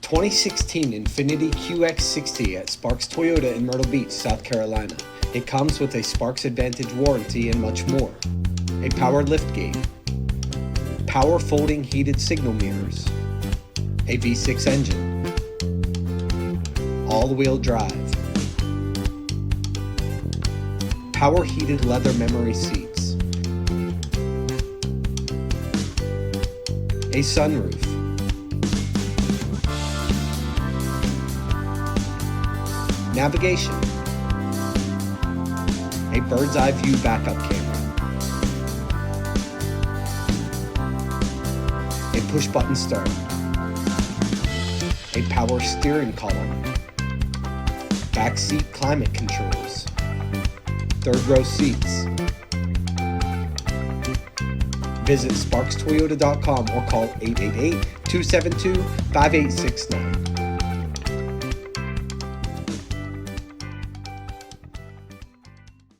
2016 INFINITI QX60 at Sparks Toyota in Myrtle Beach, South Carolina. It comes with a Sparks Advantage warranty and much more. A power liftgate, power folding heated signal mirrors, a V6 engine, all-wheel drive, power heated leather memory seats, a sunroof, navigation, a bird's eye view backup camera, a push button start, a power steering column, back seat climate controls, third row seats. Visit sparkstoyota.com or call 888-272-5869.